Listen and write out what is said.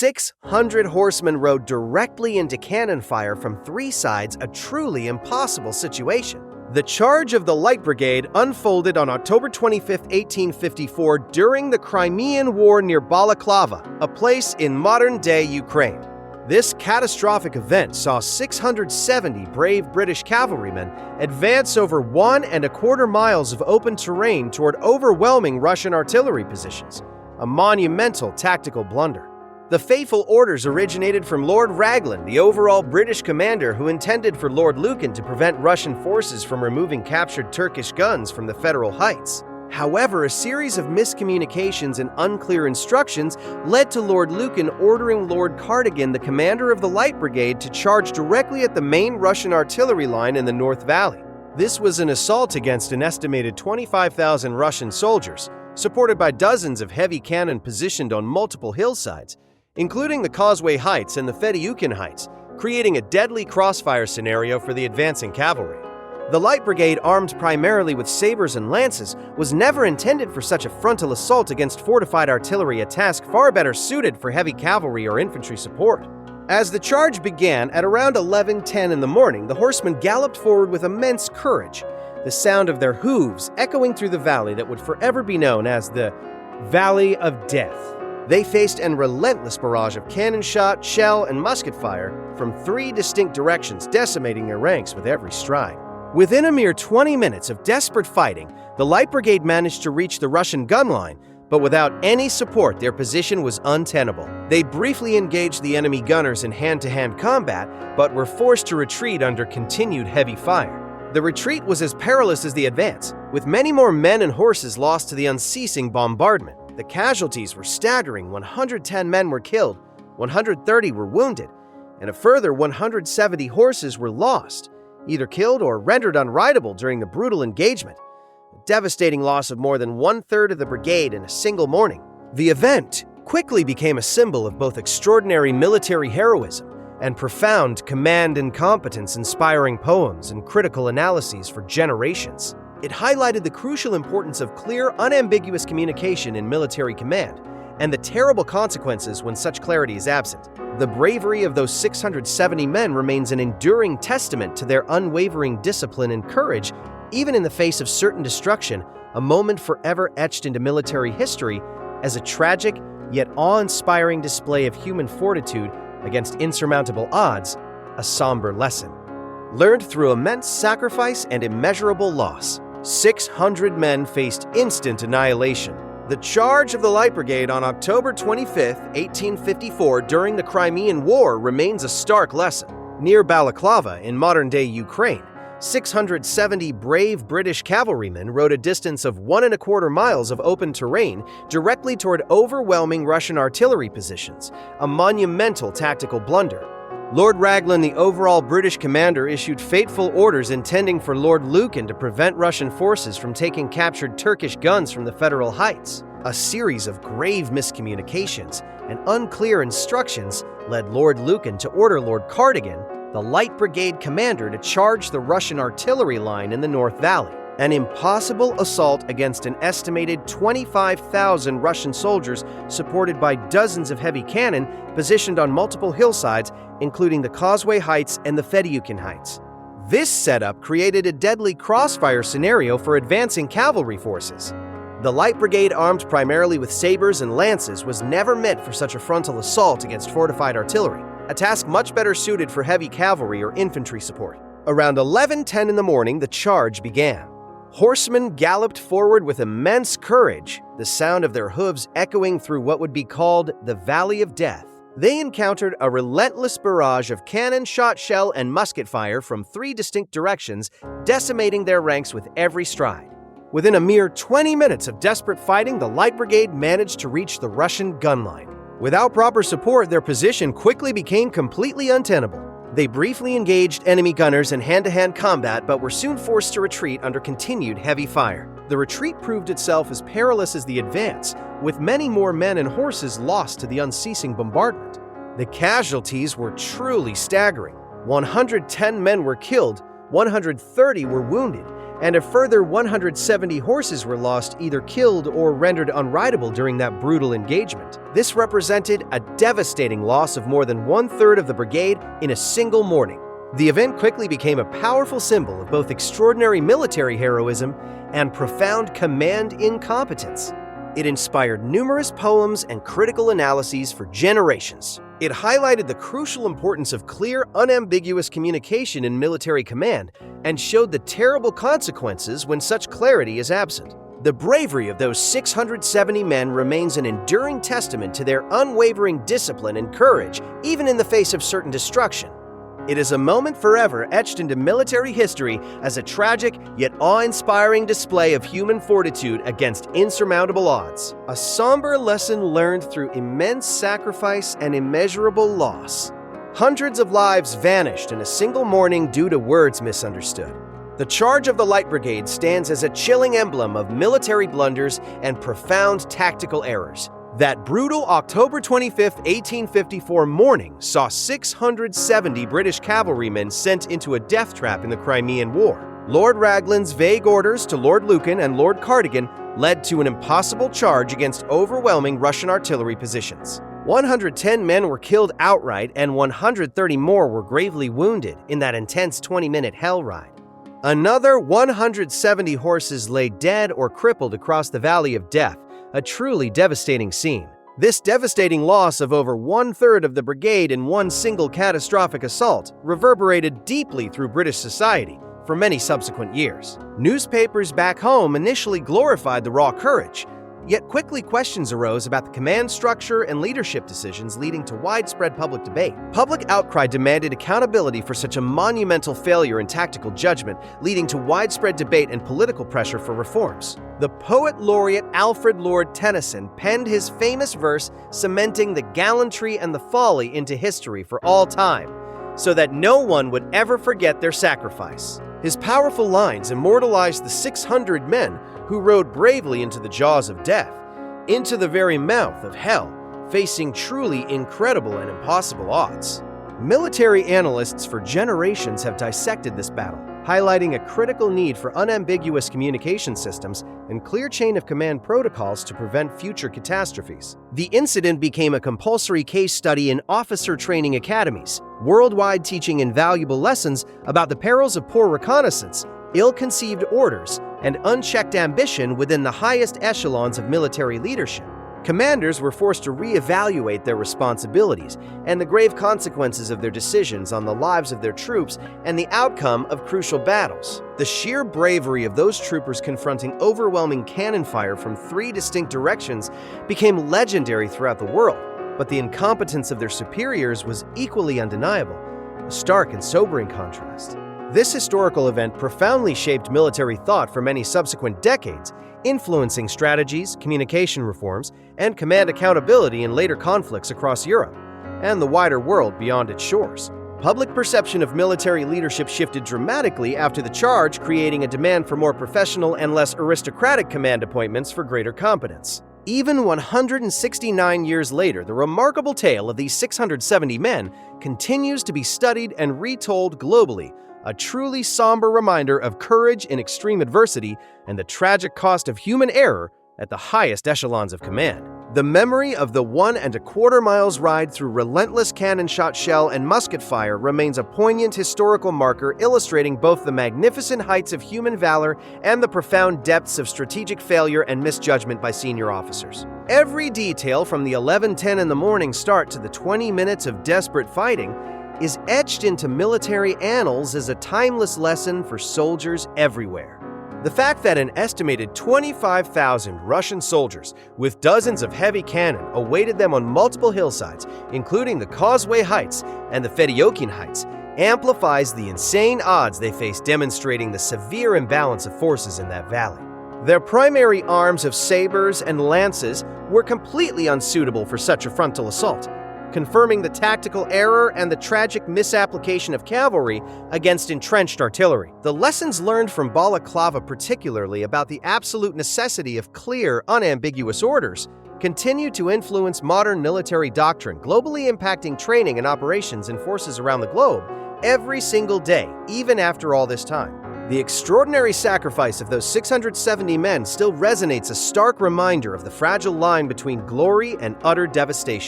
600 horsemen rode directly into cannon fire from three sides, a truly impossible situation. The charge of the Light Brigade unfolded on October 25, 1854, during the Crimean War near Balaclava, a place in modern-day Ukraine. This catastrophic event saw 670 brave British cavalrymen advance over 1¼ miles of open terrain toward overwhelming Russian artillery positions, a monumental tactical blunder. The fateful orders originated from Lord Raglan, the overall British commander who intended for Lord Lucan to prevent Russian forces from removing captured Turkish guns from the Federal Heights. However, a series of miscommunications and unclear instructions led to Lord Lucan ordering Lord Cardigan, the commander of the Light Brigade, to charge directly at the main Russian artillery line in the North Valley. This was an assault against an estimated 25,000 Russian soldiers, supported by dozens of heavy cannon positioned on multiple hillsides, including the Causeway Heights and the Fedayukin Heights, creating a deadly crossfire scenario for the advancing cavalry. The Light Brigade, armed primarily with sabers and lances, was never intended for such a frontal assault against fortified artillery, a task far better suited for heavy cavalry or infantry support. As the charge began at around 11:10 in the morning, the horsemen galloped forward with immense courage, the sound of their hooves echoing through the valley that would forever be known as the Valley of Death. They faced an relentless barrage of cannon shot, shell, and musket fire from three distinct directions, decimating their ranks with every stride. Within a mere 20 minutes of desperate fighting, the Light Brigade managed to reach the Russian gun line, but without any support, their position was untenable. They briefly engaged the enemy gunners in hand-to-hand combat, but were forced to retreat under continued heavy fire. The retreat was as perilous as the advance, with many more men and horses lost to the unceasing bombardment. The casualties were staggering. 110 men were killed, 130 were wounded, and a further 170 horses were lost, either killed or rendered unrideable during the brutal engagement, a devastating loss of more than 1/3 of the brigade in a single morning. The event quickly became a symbol of both extraordinary military heroism and profound command incompetence, inspiring poems and critical analyses for generations. It highlighted the crucial importance of clear, unambiguous communication in military command, and the terrible consequences when such clarity is absent. The bravery of those 670 men remains an enduring testament to their unwavering discipline and courage, even in the face of certain destruction, a moment forever etched into military history as a tragic yet awe-inspiring display of human fortitude against insurmountable odds, a somber lesson learned through immense sacrifice and immeasurable loss. 600 men faced instant annihilation. The charge of the Light Brigade on October 25, 1854, during the Crimean War remains a stark lesson. Near Balaclava, in modern-day Ukraine, 670 brave British cavalrymen rode a distance of 1¼ miles of open terrain directly toward overwhelming Russian artillery positions, a monumental tactical blunder. Lord Raglan, the overall British commander, issued fateful orders intending for Lord Lucan to prevent Russian forces from taking captured Turkish guns from the Federal Heights. A series of grave miscommunications and unclear instructions led Lord Lucan to order Lord Cardigan, the Light Brigade commander, to charge the Russian artillery line in the North Valley, an impossible assault against an estimated 25,000 Russian soldiers supported by dozens of heavy cannon positioned on multiple hillsides, including the Causeway Heights and the Fedayukin Heights. This setup created a deadly crossfire scenario for advancing cavalry forces. The Light Brigade, armed primarily with sabers and lances, was never meant for such a frontal assault against fortified artillery, a task much better suited for heavy cavalry or infantry support. Around 11:10 in the morning, the charge began. Horsemen galloped forward with immense courage, the sound of their hooves echoing through what would be called the Valley of Death. They encountered a relentless barrage of cannon, shot, shell, and musket fire from three distinct directions, decimating their ranks with every stride. Within a mere 20 minutes of desperate fighting, the Light Brigade managed to reach the Russian gun line. Without proper support, their position quickly became completely untenable. They briefly engaged enemy gunners in hand-to-hand combat, but were soon forced to retreat under continued heavy fire. The retreat proved itself as perilous as the advance, with many more men and horses lost to the unceasing bombardment. The casualties were truly staggering. 110 men were killed, 130 were wounded, and a further 170 horses were lost, either killed or rendered unrideable during that brutal engagement. This represented a devastating loss of more than one-third of the brigade in a single morning. The event quickly became a powerful symbol of both extraordinary military heroism and profound command incompetence. It inspired numerous poems and critical analyses for generations. It highlighted the crucial importance of clear, unambiguous communication in military command and showed the terrible consequences when such clarity is absent. The bravery of those 670 men remains an enduring testament to their unwavering discipline and courage, even in the face of certain destruction. It is a moment forever etched into military history as a tragic yet awe-inspiring display of human fortitude against insurmountable odds. A somber lesson learned through immense sacrifice and immeasurable loss. Hundreds of lives vanished in a single morning due to words misunderstood. The charge of the Light Brigade stands as a chilling emblem of military blunders and profound tactical errors. That brutal October 25, 1854 morning saw 670 British cavalrymen sent into a death trap in the Crimean War. Lord Raglan's vague orders to Lord Lucan and Lord Cardigan led to an impossible charge against overwhelming Russian artillery positions. 110 men were killed outright and 130 more were gravely wounded in that intense 20-minute hell ride. Another 170 horses lay dead or crippled across the Valley of Death, a truly devastating scene. This devastating loss of over one-third of the brigade in one single catastrophic assault reverberated deeply through British society for many subsequent years. Newspapers back home initially glorified the raw courage, yet quickly questions arose about the command structure and leadership decisions, leading to widespread public debate. Public outcry demanded accountability for such a monumental failure in tactical judgment, leading to widespread debate and political pressure for reforms. The poet laureate Alfred Lord Tennyson penned his famous verse cementing the gallantry and the folly into history for all time, so that no one would ever forget their sacrifice. His powerful lines immortalized the 600 men who rode bravely into the jaws of death, into the very mouth of hell, facing truly incredible and impossible odds. Military analysts for generations have dissected this battle, highlighting a critical need for unambiguous communication systems and clear chain of command protocols to prevent future catastrophes. The incident became a compulsory case study in officer training academies, worldwide, teaching invaluable lessons about the perils of poor reconnaissance, ill-conceived orders, and unchecked ambition within the highest echelons of military leadership. Commanders were forced to re-evaluate their responsibilities and the grave consequences of their decisions on the lives of their troops and the outcome of crucial battles. The sheer bravery of those troopers confronting overwhelming cannon fire from 3 distinct directions became legendary throughout the world, but the incompetence of their superiors was equally undeniable, a stark and sobering contrast. This historical event profoundly shaped military thought for many subsequent decades, influencing strategies, communication reforms, and command accountability in later conflicts across Europe and the wider world beyond its shores. Public perception of military leadership shifted dramatically after the charge, creating a demand for more professional and less aristocratic command appointments for greater competence. Even 169 years later, the remarkable tale of these 670 men continues to be studied and retold globally, a truly somber reminder of courage in extreme adversity and the tragic cost of human error at the highest echelons of command. The memory of the 1.25 miles ride through relentless cannon shot, shell, and musket fire remains a poignant historical marker illustrating both the magnificent heights of human valor and the profound depths of strategic failure and misjudgment by senior officers. Every detail, from the 11:10 in the morning start to the 20 minutes of desperate fighting, is etched into military annals as a timeless lesson for soldiers everywhere. The fact that an estimated 25,000 Russian soldiers with dozens of heavy cannon awaited them on multiple hillsides, including the Causeway Heights and the Fedyokin Heights, amplifies the insane odds they faced, demonstrating the severe imbalance of forces in that valley. Their primary arms of sabers and lances were completely unsuitable for such a frontal assault, confirming the tactical error and the tragic misapplication of cavalry against entrenched artillery. The lessons learned from Balaclava, particularly about the absolute necessity of clear, unambiguous orders, continue to influence modern military doctrine, globally impacting training and operations in forces around the globe every single day, even after all this time. The extraordinary sacrifice of those 670 men still resonates, a stark reminder of the fragile line between glory and utter devastation.